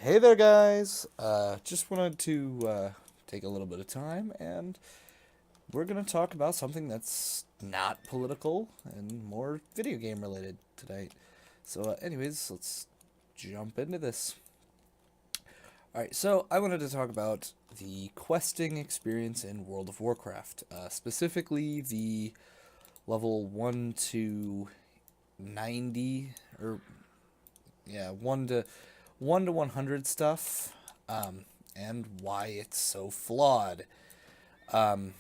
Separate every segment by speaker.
Speaker 1: Hey there, guys. Just wanted to take a little bit of time, and we're gonna talk about something that's not political and more video game related tonight. So, anyways, let's jump into this. All right, so I wanted to talk about the questing experience in World of Warcraft, specifically the level 1 to 90, or yeah, 1 to 100 stuff, and why it's so flawed. Um,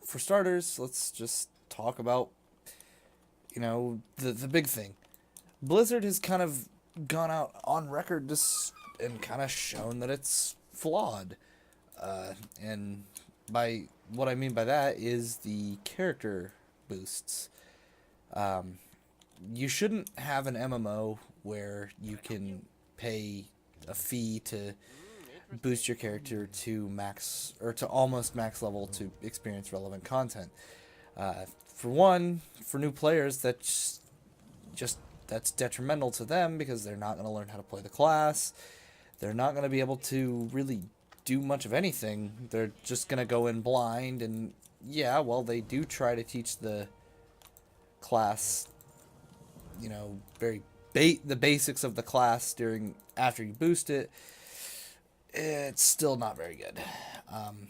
Speaker 1: for starters, let's just talk about the big thing. Blizzard has kind of gone out on record and kind of shown that it's flawed. And by what I mean by that is the character boosts. Um, you shouldn't have an MMO where you can pay a fee to boost your character to max or to almost max level to experience relevant content. For one, for new players, just that's detrimental to them because they're not going to learn how to play the class. They're not going to be able to really do much of anything. They're just going to go in blind, and yeah, well, they do try to teach the class, very the basics of the class during after you boost it. It's still not very good. Um,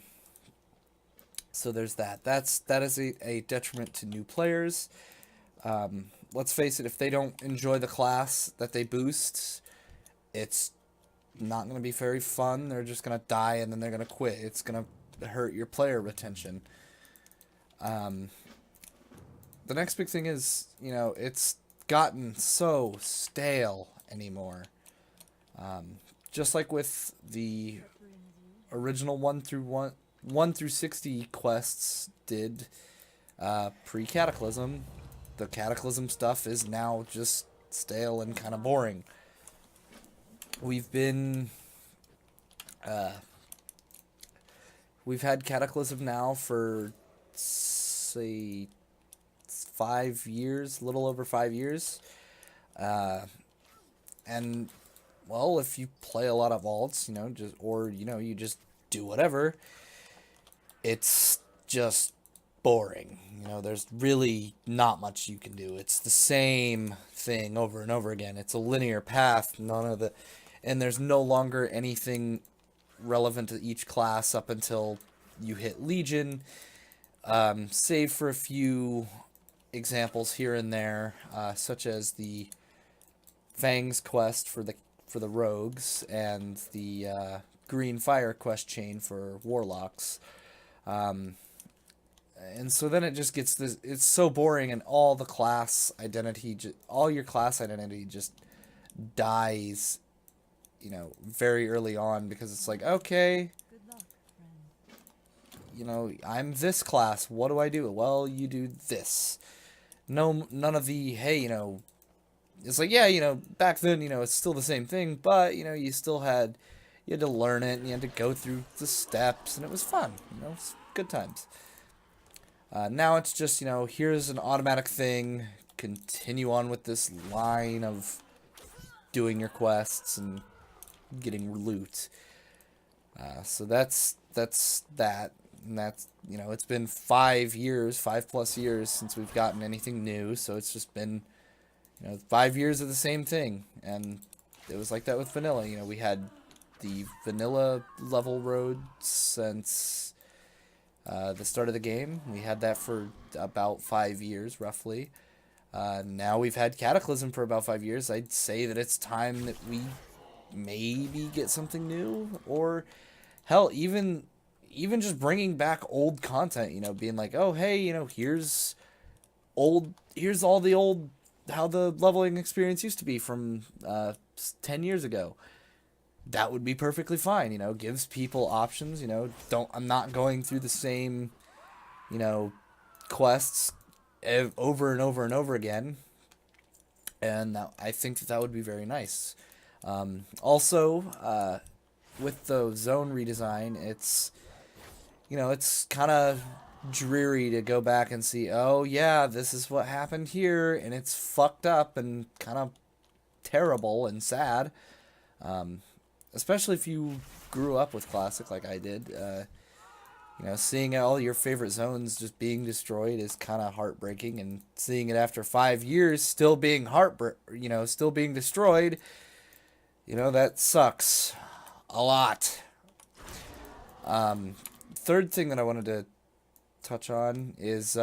Speaker 1: so there's that. That is a detriment to new players. Let's face it, if they don't enjoy the class that they boost, it's not going to be very fun. They're just going to die and then they're going to quit. It's going to hurt your player retention. Um, the next big thing is, it's gotten so stale anymore. Just like with the original 1 through 60 quests did pre-Cataclysm, the Cataclysm stuff is now just stale and kind of boring. We've been we've had Cataclysm now for say 5 years, a little over 5 years, and well, if you play a lot of vaults, you just do whatever, it's just boring. There's really not much you can do. It's the same thing over and over again. It's a linear path. And there's no longer anything relevant to each class up until you hit Legion, save for a few examples here and there, such as the Fang's quest for the rogues and the Green Fire quest chain for warlocks. And so then it just gets this. It's so boring, and all your class identity just dies, very early on because it's like, okay, I'm this class. What do I do? Well, you do this. No, none of the hey, it's like, yeah, back then, it's still the same thing, but you had to learn it and you had to go through the steps, and it was fun. It's good times. Now it's just, here's an automatic thing. Continue on with this line of doing your quests and getting loot. So that's that. And that's, it's been 5+ years since we've gotten anything new. So it's just been, 5 years of the same thing. And it was like that with vanilla. We had the vanilla level road since the start of the game. We had that for about 5 years, roughly. Now we've had Cataclysm for about 5 years. I'd say that it's time that we maybe get something new, or hell, even just bringing back old content. Being like, oh hey, here's all the old how the leveling experience used to be from 10 years ago. That would be perfectly fine. Gives people options. I'm not going through the same, quests over and over and over again. And I think that would be very nice. Also, with the zone redesign, it's kind of dreary to go back and see, oh yeah, this is what happened here, and it's fucked up and kind of terrible and sad. especially if you grew up with Classic like I did. Seeing all your favorite zones just being destroyed is kind of heartbreaking, and seeing it after 5 years still being still being destroyed, that sucks a lot. Third thing that I wanted to touch on is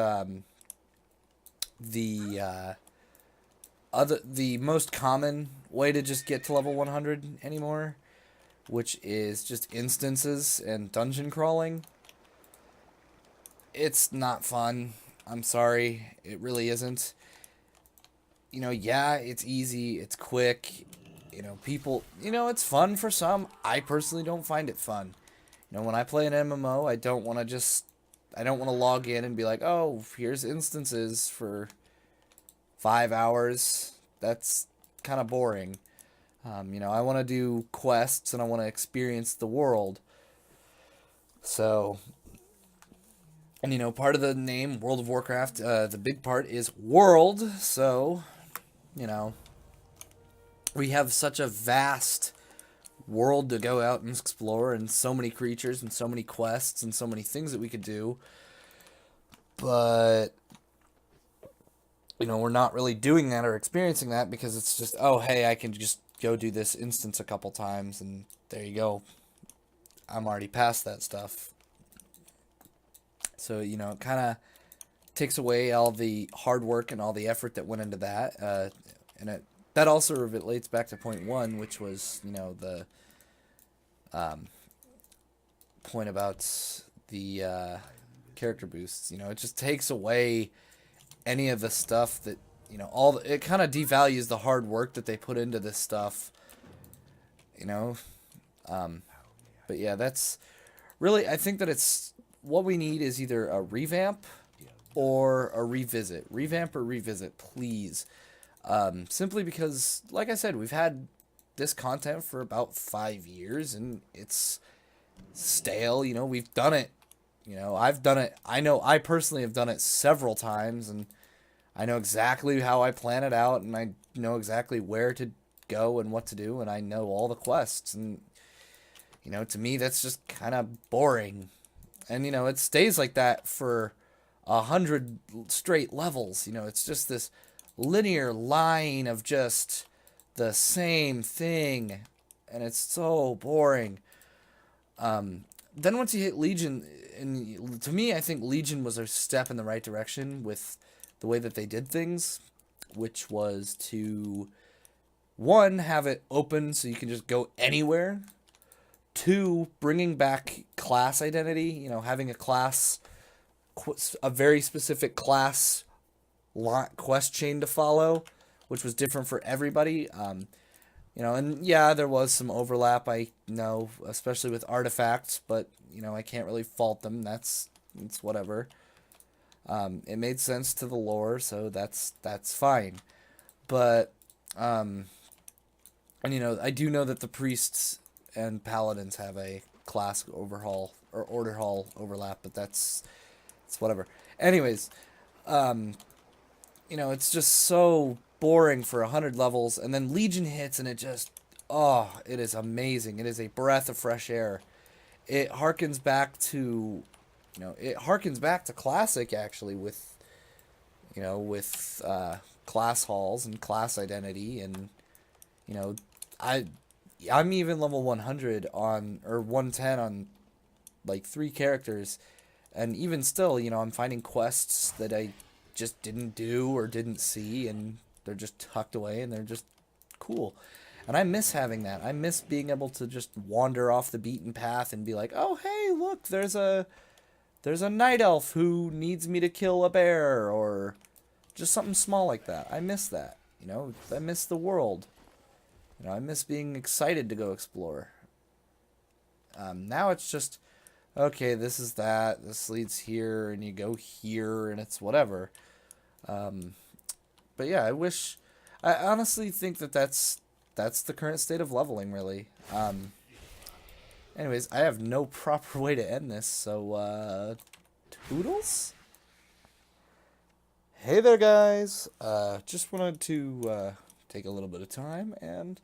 Speaker 1: the the most common way to just get to level 100 anymore, which is just instances and dungeon crawling. It's not fun. I'm sorry, it really isn't. Yeah, it's easy, it's quick. It's fun for some. I personally don't find it fun. When I play an MMO, I don't want to log in and be like, oh, here's instances for 5 hours. That's kind of boring. I want to do quests and I want to experience the world. So, and part of the name World of Warcraft, the big part is world. So, we have such a vast world to go out and explore, and so many creatures and so many quests and so many things that we could do. But we're not really doing that or experiencing that because it's just, oh, hey, I can just go do this instance a couple times and there you go. I'm already past that stuff. So, it kind of takes away all the hard work and all the effort that went into that. That also relates back to point one, which was, the point about the character boosts. It just takes away any of the stuff that, it kind of devalues the hard work that they put into this stuff, but yeah, that's really, I think that it's, what we need is either a revamp or a revisit. Revamp or revisit, please. Simply because, like I said, we've had this content for about 5 years and it's stale. We've done it. I've done it. I know I personally have done it several times, and I know exactly how I plan it out, and I know exactly where to go and what to do, and I know all the quests. And, to me, that's just kind of boring. And, it stays like that for 100 straight levels. It's just this linear line of just the same thing, and it's so boring. Then once you hit Legion, and to me, I think Legion was a step in the right direction with the way that they did things, which was to, one, have it open so you can just go anywhere. Two, bringing back class identity, having a very specific class quest chain to follow, which was different for everybody. And yeah, there was some overlap, I know, especially with artifacts, but, I can't really fault them. It's whatever. It made sense to the lore, so that's fine. But, and, I do know that the priests and paladins have a class overhaul or order hall overlap, but it's whatever. Anyways, it's just so boring for 100 levels, and then Legion hits, and it is amazing. It is a breath of fresh air. It harkens back to, Classic, actually, with class halls and class identity, and, I'm even level 100 on, or 110 on, like, 3 characters, and even still, I'm finding quests that I just didn't do or didn't see, and they're just tucked away, and they're just cool. And I miss having that. I miss being able to just wander off the beaten path and be like, oh, hey, look, there's a night elf who needs me to kill a bear, or just something small like that. I miss that. I miss the world. I miss being excited to go explore. Now it's just, okay, this is that, this leads here, and you go here, and it's whatever. But yeah, I honestly think that's the current state of leveling, really. Anyways, I have no proper way to end this, so, toodles? Hey there, guys! Just wanted to, take a little bit of time and